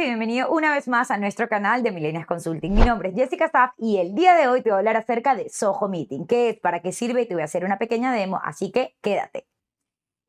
y bienvenido una vez más a nuestro canal de Millennials Consulting. Mi nombre es Jessica Staff y el día de hoy te voy a hablar acerca de Zoho Meeting, qué es, para qué sirve y te voy a hacer una pequeña demo, así que quédate.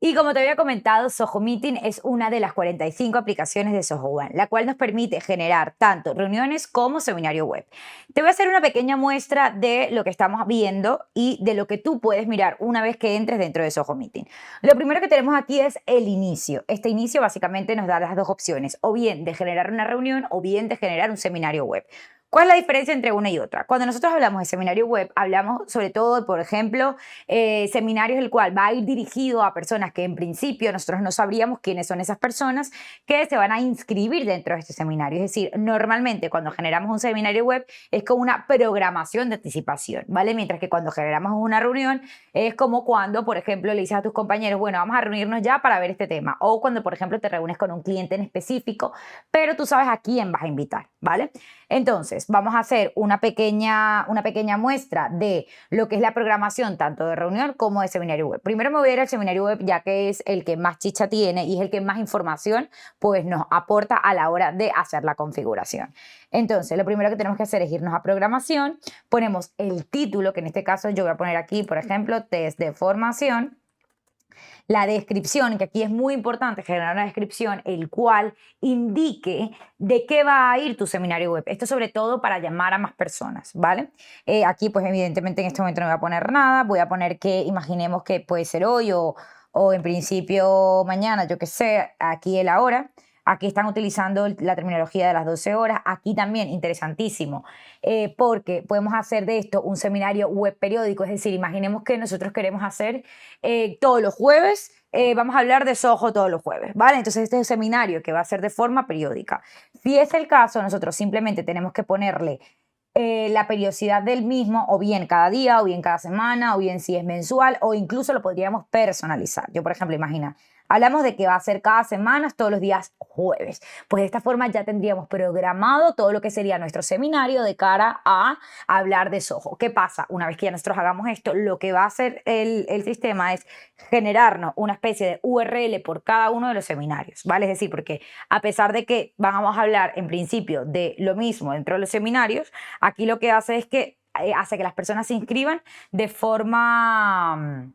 Y como te había comentado, Zoho Meeting es una de las 45 aplicaciones de Zoho One, la cual nos permite generar tanto reuniones como seminario web. Te voy a hacer una pequeña muestra de lo que estamos viendo y de lo que tú puedes mirar una vez que entres dentro de Zoho Meeting. Lo primero que tenemos aquí es el inicio. Este inicio básicamente nos da las dos opciones, o bien de generar una reunión o bien de generar un seminario web. ¿Cuál es la diferencia entre una y otra? Cuando nosotros hablamos de seminario web, hablamos sobre todo, por ejemplo, seminarios el cual va a ir dirigido a personas que en principio nosotros no sabríamos quiénes son esas personas que se van a inscribir dentro de este seminario. Es decir, normalmente cuando generamos un seminario web es como una programación de anticipación, ¿vale? Mientras que cuando generamos una reunión es como cuando, por ejemplo, le dices a tus compañeros, bueno, vamos a reunirnos ya para ver este tema. O cuando, por ejemplo, te reúnes con un cliente en específico, pero tú sabes a quién vas a invitar, ¿vale? Entonces, vamos a hacer una pequeña muestra de lo que es la programación tanto de reunión como de seminario web. Primero me voy a ir al seminario web ya que es el que más chicha tiene y es el que más información pues nos aporta a la hora de hacer la configuración. Entonces, lo primero que tenemos que hacer es irnos a programación, ponemos el título, que en este caso yo voy a poner aquí, por ejemplo, test de formación. La descripción, que aquí es muy importante generar una descripción, el cual indique de qué va a ir tu seminario web. Esto sobre todo para llamar a más personas, ¿vale? Aquí pues evidentemente en este momento no voy a poner nada, voy a poner que imaginemos que puede ser hoy o en principio mañana, yo qué sé, aquí el ahora. Aquí están utilizando la terminología de las 12 horas. Aquí también, interesantísimo, porque podemos hacer de esto un seminario web periódico. Es decir, imaginemos que nosotros queremos hacer todos los jueves, vamos a hablar de Zoho todos los jueves, ¿vale? Entonces este es un seminario que va a ser de forma periódica. Si es el caso, nosotros simplemente tenemos que ponerle la periodicidad del mismo, o bien cada día, o bien cada semana, o bien si es mensual, o incluso lo podríamos personalizar. Yo, por ejemplo, imagina, hablamos de que va a ser cada semana, todos los días jueves. Pues de esta forma ya tendríamos programado todo lo que sería nuestro seminario de cara a hablar de Zoho. ¿Qué pasa? Una vez que ya nosotros hagamos esto, lo que va a hacer el sistema es generarnos una especie de URL por cada uno de los seminarios, ¿vale? Es decir, porque a pesar de que vamos a hablar en principio de lo mismo dentro de los seminarios, aquí lo que hace es que hace que las personas se inscriban de forma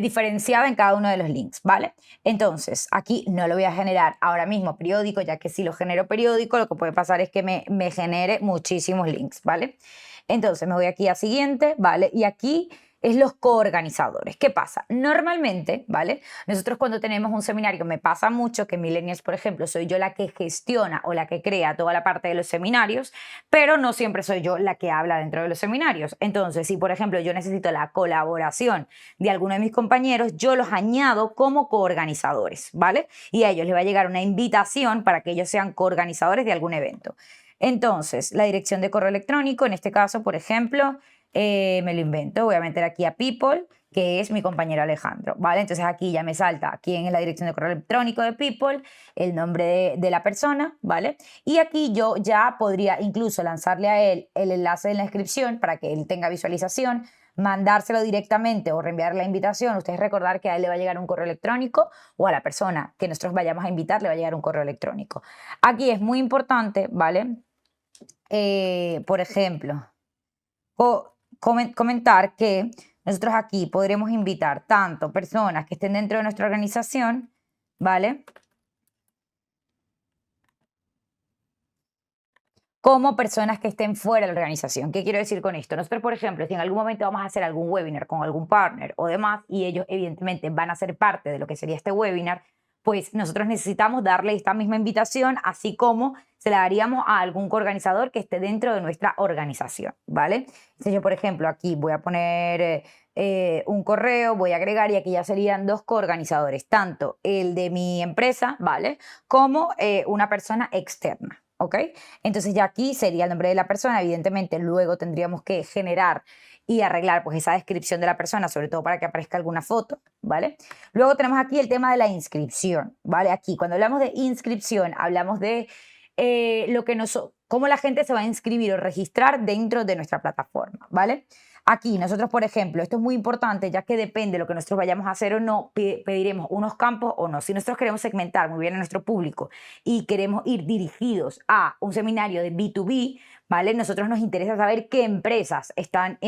diferenciada en cada uno de los links, ¿vale? Entonces, aquí no lo voy a generar ahora mismo periódico, ya que si lo genero periódico, lo que puede pasar es que me genere muchísimos links, ¿vale? Entonces, me voy aquí a siguiente, ¿vale? Y aquí es los coorganizadores. ¿Qué pasa? Normalmente, ¿vale? Nosotros cuando tenemos un seminario, me pasa mucho que Millennials, por ejemplo, soy yo la que gestiona o la que crea toda la parte de los seminarios, pero no siempre soy yo la que habla dentro de los seminarios. Entonces, si por ejemplo yo necesito la colaboración de alguno de mis compañeros, yo los añado como coorganizadores, ¿vale? Y a ellos les va a llegar una invitación para que ellos sean coorganizadores de algún evento. Entonces, la dirección de correo electrónico, en este caso, por ejemplo, me lo invento, voy a meter aquí a People, que es mi compañero Alejandro, ¿vale? Entonces aquí ya me salta quién es la dirección de correo electrónico de People, el nombre de la persona, ¿vale? Y aquí yo ya podría incluso lanzarle a él el enlace en la descripción para que él tenga visualización, mandárselo directamente o reenviar la invitación. Ustedes recordar que a él le va a llegar un correo electrónico o a la persona que nosotros vayamos a invitar le va a llegar un correo electrónico. Aquí es muy importante, ¿vale? Por ejemplo, comentar que nosotros aquí podremos invitar tanto personas que estén dentro de nuestra organización, ¿vale? Como personas que estén fuera de la organización. ¿Qué quiero decir con esto? Nosotros, por ejemplo, si en algún momento vamos a hacer algún webinar con algún partner o demás, y ellos evidentemente van a ser parte de lo que sería este webinar, pues nosotros necesitamos darle esta misma invitación, así como se la daríamos a algún coorganizador que esté dentro de nuestra organización, ¿vale? Entonces yo, por ejemplo, aquí voy a poner un correo, voy a agregar y aquí ya serían dos coorganizadores, tanto el de mi empresa, ¿vale? Como una persona externa, ¿ok? Entonces ya aquí sería el nombre de la persona, evidentemente luego tendríamos que generar y arreglar pues esa descripción de la persona, sobre todo para que aparezca alguna foto, ¿vale? Luego tenemos aquí el tema de la inscripción, ¿vale? Aquí cuando hablamos de inscripción hablamos de cómo la gente se va a inscribir o registrar dentro de nuestra plataforma, ¿vale? Aquí nosotros, por ejemplo, esto es muy importante ya que depende de lo que nosotros vayamos a hacer o no, pediremos unos campos o no. Si nosotros queremos segmentar muy bien a nuestro público y queremos ir dirigidos a un seminario de B2B, ¿vale? Nosotros nos interesa saber qué empresas están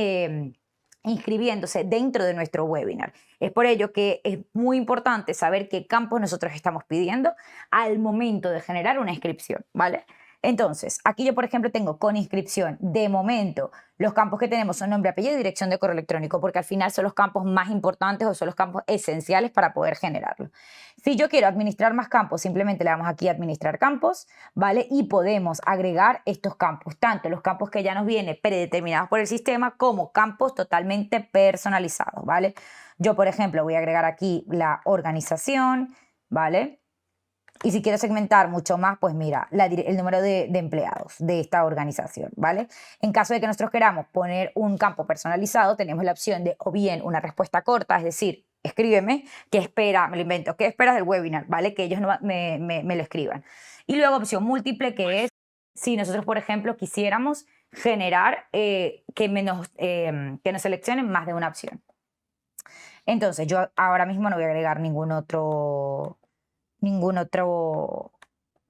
inscribiéndose dentro de nuestro webinar. Es por ello que es muy importante saber qué campos nosotros estamos pidiendo al momento de generar una inscripción, ¿vale? Entonces, aquí yo, por ejemplo, tengo con inscripción, de momento, los campos que tenemos son nombre, apellido y dirección de correo electrónico, porque al final son los campos más importantes o son los campos esenciales para poder generarlo. Si yo quiero administrar más campos, simplemente le damos aquí a administrar campos, ¿vale? Y podemos agregar estos campos, tanto los campos que ya nos vienen predeterminados por el sistema como campos totalmente personalizados, ¿vale? Yo, por ejemplo, voy a agregar aquí la organización, ¿vale? Y si quiero segmentar mucho más, pues mira, el número de empleados de esta organización, ¿vale? En caso de que nosotros queramos poner un campo personalizado, tenemos la opción de o bien una respuesta corta, es decir, escríbeme, ¿qué espera? Me lo invento, ¿qué esperas del webinar? ¿Vale? Que ellos me lo escriban. Y luego opción múltiple, que es si nosotros, por ejemplo, quisiéramos generar que nos seleccionen más de una opción. Entonces, yo ahora mismo no voy a agregar ningún otro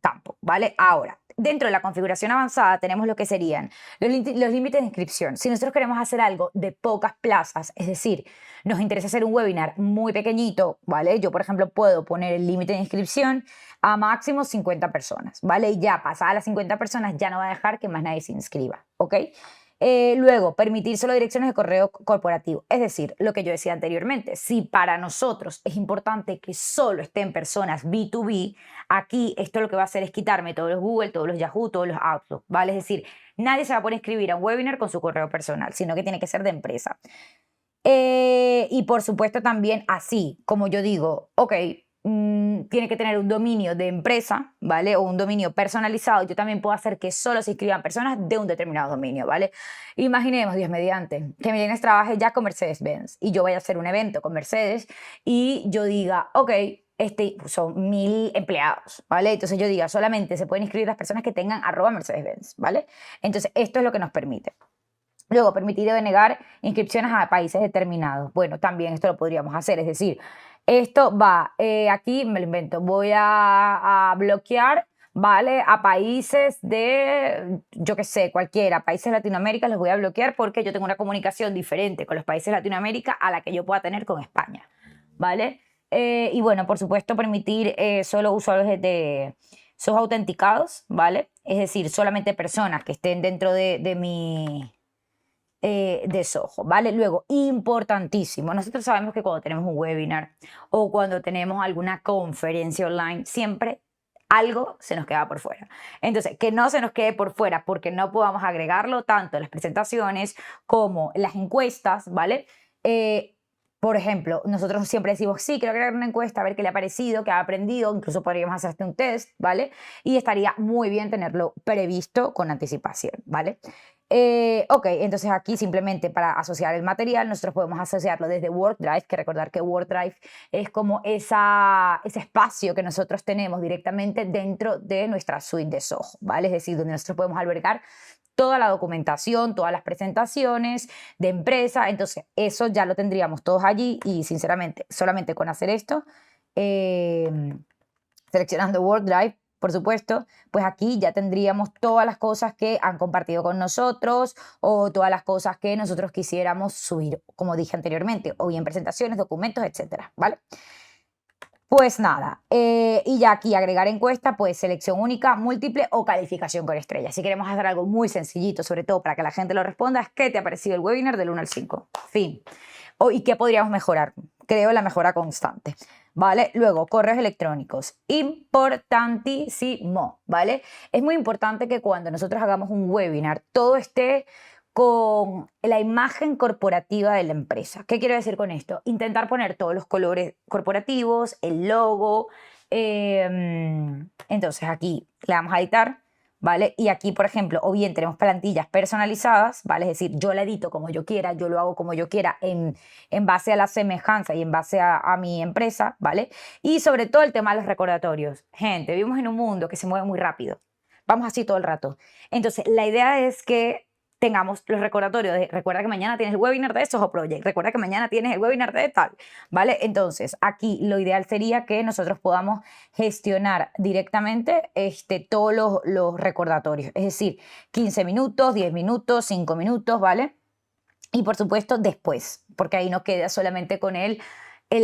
campo, ¿vale? Ahora, dentro de la configuración avanzada tenemos lo que serían los límites de inscripción. Si nosotros queremos hacer algo de pocas plazas, es decir, nos interesa hacer un webinar muy pequeñito, ¿vale? Yo, por ejemplo, puedo poner el límite de inscripción a máximo 50 personas, ¿vale? Y ya pasadas las 50 personas ya no va a dejar que más nadie se inscriba, ¿ok? Luego, permitir solo direcciones de correo corporativo. Es decir, lo que yo decía anteriormente, si para nosotros es importante que solo estén personas B2B, aquí esto lo que va a hacer es quitarme todos los Google, todos los Yahoo, todos los Outlook, ¿vale? Es decir, nadie se va a poder inscribir a un webinar con su correo personal, sino que tiene que ser de empresa. Y por supuesto también así, como yo digo, ok, tiene que tener un dominio de empresa, ¿vale? O un dominio personalizado. Yo también puedo hacer que solo se inscriban personas de un determinado dominio, ¿vale? Imaginemos, Dios mediante, que Milenias trabaje ya con Mercedes-Benz y yo vaya a hacer un evento con Mercedes y yo diga, ok, son 1000 empleados, ¿vale? Entonces yo diga, solamente se pueden inscribir las personas que tengan @Mercedes-Benz, ¿vale? Entonces esto es lo que nos permite. Luego, permitir o denegar inscripciones a países determinados. Bueno, también esto lo podríamos hacer, es decir, esto va, aquí me lo invento, voy a bloquear, ¿vale? A países de, yo qué sé, cualquiera, países de Latinoamérica los voy a bloquear porque yo tengo una comunicación diferente con los países de Latinoamérica a la que yo pueda tener con España, ¿vale? Y bueno, por supuesto, permitir solo usuarios sus autenticados, ¿vale? Es decir, solamente personas que estén dentro de mi de Soho, ¿vale? Luego, importantísimo, nosotros sabemos que cuando tenemos un webinar o cuando tenemos alguna conferencia online, siempre algo se nos queda por fuera. Entonces, que no se nos quede por fuera porque no podamos agregarlo tanto en las presentaciones como en las encuestas, ¿vale? Por ejemplo, nosotros siempre decimos, sí, quiero agregar una encuesta, a ver qué le ha parecido, qué ha aprendido, incluso podríamos hacerte un test, ¿vale? Y estaría muy bien tenerlo previsto con anticipación, ¿vale? Ok, entonces aquí simplemente para asociar el material, nosotros podemos asociarlo desde WordDrive, que recordar que WordDrive es como ese espacio que nosotros tenemos directamente dentro de nuestra suite de Soho, ¿vale? Es decir, donde nosotros podemos albergar toda la documentación, todas las presentaciones de empresa, entonces eso ya lo tendríamos todos allí y sinceramente, solamente con hacer esto, seleccionando WordDrive, por supuesto, pues aquí ya tendríamos todas las cosas que han compartido con nosotros o todas las cosas que nosotros quisiéramos subir, como dije anteriormente, o bien presentaciones, documentos, etcétera, ¿vale? Pues nada, y ya aquí agregar encuesta, pues selección única, múltiple o calificación con estrellas. Si queremos hacer algo muy sencillito, sobre todo para que la gente lo responda, es ¿qué te ha parecido el webinar del 1 al 5? Fin. ¿Y qué podríamos mejorar? Creo la mejora constante, ¿vale? Luego, correos electrónicos, importantísimo, ¿vale? Es muy importante que cuando nosotros hagamos un webinar, todo esté con la imagen corporativa de la empresa. ¿Qué quiero decir con esto? Intentar poner todos los colores corporativos, el logo. Entonces aquí le vamos a editar, ¿vale? Y aquí, por ejemplo, o bien tenemos plantillas personalizadas, ¿vale? Es decir, yo la edito como yo quiera, yo lo hago como yo quiera en base a la semejanza y en base a mi empresa, ¿vale? Y sobre todo el tema de los recordatorios. Gente, vivimos en un mundo que se mueve muy rápido. Vamos así todo el rato. Entonces, la idea es que tengamos los recordatorios de recuerda que mañana tienes el webinar de Soho Project, recuerda que mañana tienes el webinar de tal, ¿vale? Entonces, aquí lo ideal sería que nosotros podamos gestionar directamente todos los recordatorios, es decir, 15 minutos, 10 minutos, 5 minutos, ¿vale? Y por supuesto después, porque ahí no queda solamente con el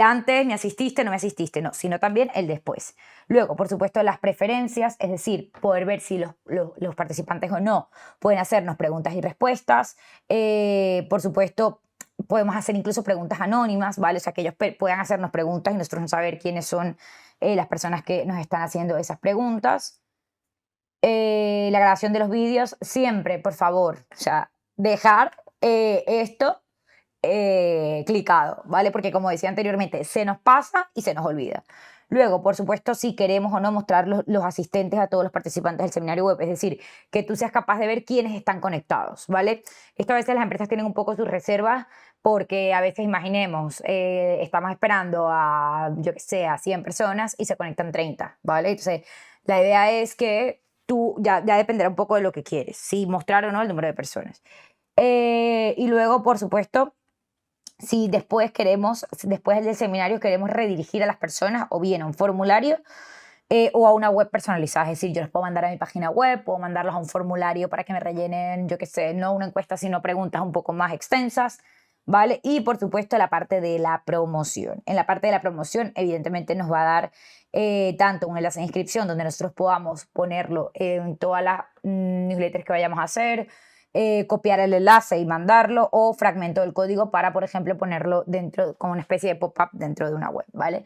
antes, me asististe, no me asististe, no, sino también el después. Luego, por supuesto, las preferencias, es decir, poder ver si los participantes o no pueden hacernos preguntas y respuestas. Por supuesto, podemos hacer incluso preguntas anónimas, ¿vale? O sea, que ellos puedan hacernos preguntas y nosotros no saber quiénes son las personas que nos están haciendo esas preguntas. La grabación de los vídeos, siempre, por favor, o sea, dejar esto clicado, ¿vale? Porque como decía anteriormente, se nos pasa y se nos olvida. Luego, por supuesto, si queremos o no mostrar los asistentes a todos los participantes del seminario web, es decir, que tú seas capaz de ver quiénes están conectados, ¿vale? Esto a veces las empresas tienen un poco sus reservas porque a veces, imaginemos, estamos esperando a, yo que sé, a 100 personas y se conectan 30, ¿vale? Entonces, la idea es que tú ya dependerá un poco de lo que quieres, si mostrar o no el número de personas. Y luego, por supuesto, si después después del seminario queremos redirigir a las personas o bien a un formulario o a una web personalizada, es decir, yo les puedo mandar a mi página web, puedo mandarlos a un formulario para que me rellenen, yo qué sé, no una encuesta, sino preguntas un poco más extensas, ¿vale? Y por supuesto la parte de la promoción. En la parte de la promoción, evidentemente nos va a dar tanto un enlace de inscripción donde nosotros podamos ponerlo en todas las newsletters que vayamos a hacer, copiar el enlace y mandarlo, o fragmento del código para, por ejemplo, ponerlo dentro, como una especie de pop-up dentro de una web, ¿vale?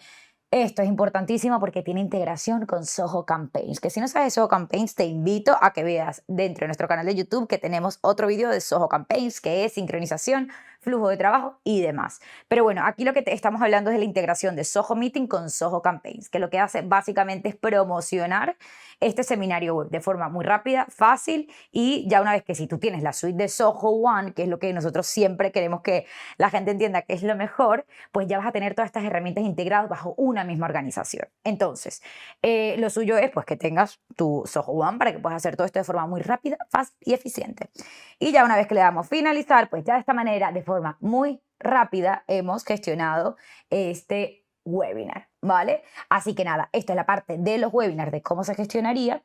Esto es importantísimo porque tiene integración con Soho Campaigns, que si no sabes Soho Campaigns, te invito a que veas dentro de nuestro canal de YouTube que tenemos otro vídeo de Soho Campaigns, que es sincronización, flujo de trabajo y demás. Pero bueno, aquí lo que estamos hablando es de la integración de Soho Meeting con Soho Campaigns, que lo que hace básicamente es promocionar este seminario web de forma muy rápida, fácil, y ya una vez que si tú tienes la suite de Soho One, que es lo que nosotros siempre queremos que la gente entienda que es lo mejor, pues ya vas a tener todas estas herramientas integradas bajo una misma organización. Entonces, lo suyo es pues que tengas tu Soho One para que puedas hacer todo esto de forma muy rápida, fácil y eficiente. Y ya una vez que le damos finalizar, pues ya de esta manera, de forma muy rápida, hemos gestionado este webinar, ¿vale? Así que nada, esta es la parte de los webinars, de cómo se gestionaría.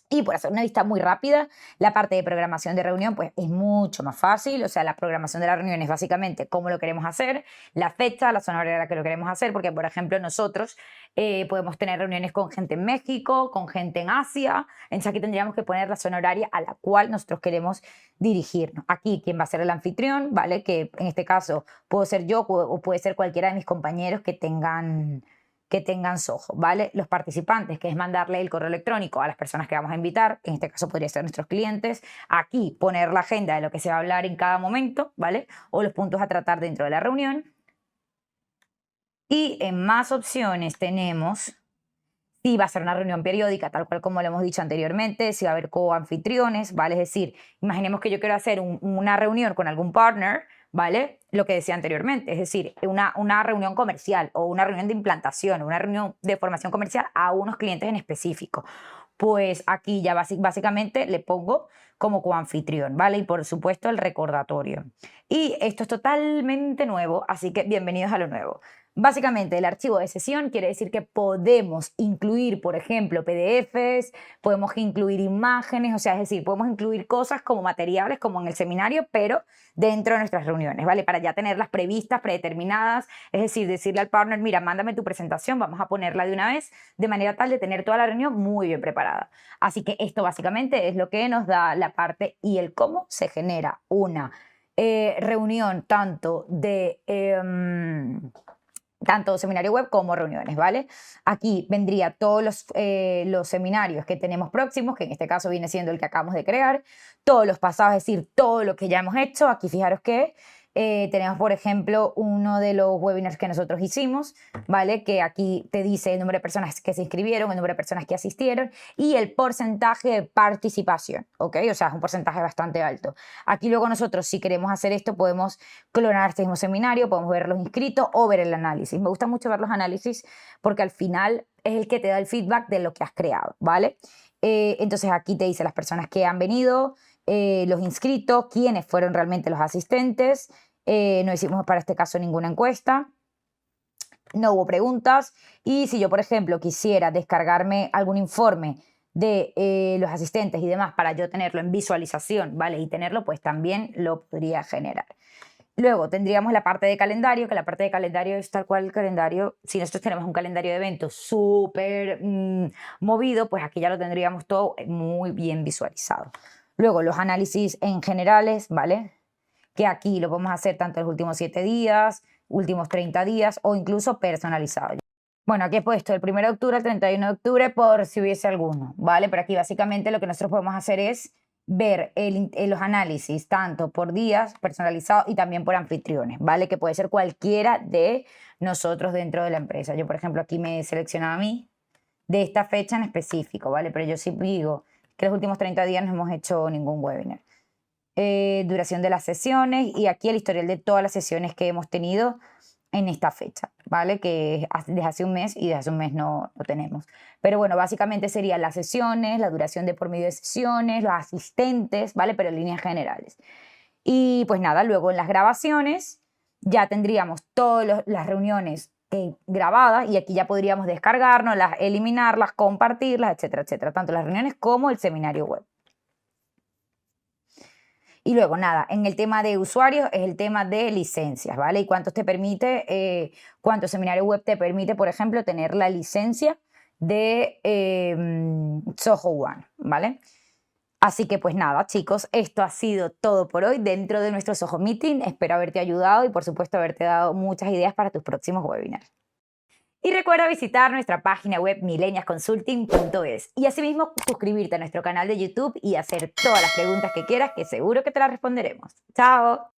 Y por hacer una vista muy rápida, la parte de programación de reunión pues es mucho más fácil, o sea, la programación de la reunión es básicamente cómo lo queremos hacer, la fecha, la zona horaria a la que lo queremos hacer, porque por ejemplo nosotros podemos tener reuniones con gente en México, con gente en Asia, entonces aquí tendríamos que poner la zona horaria a la cual nosotros queremos dirigirnos. Aquí quién va a ser el anfitrión, ¿vale? Que en este caso puedo ser yo o puede ser cualquiera de mis compañeros que tengan Soho, ¿vale? Los participantes, que es mandarle el correo electrónico a las personas que vamos a invitar, que en este caso podría ser nuestros clientes, aquí poner la agenda de lo que se va a hablar en cada momento, ¿vale? O los puntos a tratar dentro de la reunión. Y en más opciones tenemos si va a ser una reunión periódica, tal cual como lo hemos dicho anteriormente, si va a haber coanfitriones, ¿vale? Es decir, imaginemos que yo quiero hacer una reunión con algún partner, ¿vale? Lo que decía anteriormente, es decir, una reunión comercial o una reunión de implantación o una reunión de formación comercial a unos clientes en específico. Pues aquí ya básicamente le pongo como coanfitrión, ¿vale? Y por supuesto el recordatorio. Y esto es totalmente nuevo, así que bienvenidos a lo nuevo. Básicamente, el archivo de sesión quiere decir que podemos incluir, por ejemplo, PDFs, podemos incluir imágenes, o sea, es decir, podemos incluir cosas como materiales, como en el seminario, pero dentro de nuestras reuniones, ¿vale? Para ya tenerlas previstas, predeterminadas, es decir, decirle al partner, mira, mándame tu presentación, vamos a ponerla de una vez, de manera tal de tener toda la reunión muy bien preparada. Así que esto básicamente es lo que nos da la parte y el cómo se genera una reunión tanto seminario web como reuniones, ¿vale? Aquí vendría todos los seminarios que tenemos próximos, que en este caso viene siendo el que acabamos de crear, todos los pasados, es decir, todo lo que ya hemos hecho. Aquí fijaros que tenemos, por ejemplo, uno de los webinars que nosotros hicimos, ¿vale? Que aquí te dice el número de personas que se inscribieron, el número de personas que asistieron y el porcentaje de participación, ¿ok? O sea, es un porcentaje bastante alto. Aquí luego nosotros, si queremos hacer esto, podemos clonar este mismo seminario, podemos ver los inscritos o ver el análisis. Me gusta mucho ver los análisis porque al final es el que te da el feedback de lo que has creado, ¿vale? Entonces aquí te dice las personas que han venido, los inscritos, quiénes fueron realmente los asistentes. No hicimos para este caso ninguna encuesta. No hubo preguntas. Y si yo, por ejemplo, quisiera descargarme algún informe de los asistentes y demás para yo tenerlo en visualización, ¿vale? Y tenerlo, pues también lo podría generar. Luego tendríamos la parte de calendario, que la parte de calendario es tal cual el calendario. Si nosotros tenemos un calendario de eventos súper movido, pues aquí ya lo tendríamos todo muy bien visualizado. Luego los análisis en generales, ¿vale? Que aquí lo podemos hacer tanto los últimos 7 días, últimos 30 días o incluso personalizado. Bueno, aquí he puesto el 1 de octubre al 31 de octubre por si hubiese alguno, ¿vale? Pero aquí básicamente lo que nosotros podemos hacer es ver los análisis tanto por días personalizados y también por anfitriones, ¿vale? Que puede ser cualquiera de nosotros dentro de la empresa. Yo, por ejemplo, aquí me he seleccionado a mí de esta fecha en específico, ¿vale? Pero yo sí digo que los últimos 30 días no hemos hecho ningún webinar. Duración de las sesiones y aquí el historial de todas las sesiones que hemos tenido en esta fecha, ¿vale? Que desde hace un mes y desde hace un mes no tenemos. Pero bueno, básicamente serían las sesiones, la duración de por medio de sesiones, los asistentes, ¿vale? Pero en líneas generales. Y pues nada, luego en las grabaciones ya tendríamos todas las reuniones grabadas y aquí ya podríamos descargarnos, eliminarlas, compartirlas, etcétera, etcétera. Tanto las reuniones como el seminario web. Y luego, nada, en el tema de usuarios es el tema de licencias, ¿vale? Y cuántos te permite, cuánto seminario web te permite, por ejemplo, tener la licencia de Zoho One, ¿vale? Así que pues nada, chicos, esto ha sido todo por hoy dentro de nuestro Zoho Meeting. Espero haberte ayudado y, por supuesto, haberte dado muchas ideas para tus próximos webinars. Y recuerda visitar nuestra página web millennialsconsulting.es y asimismo suscribirte a nuestro canal de YouTube y hacer todas las preguntas que quieras, que seguro que te las responderemos. ¡Chao!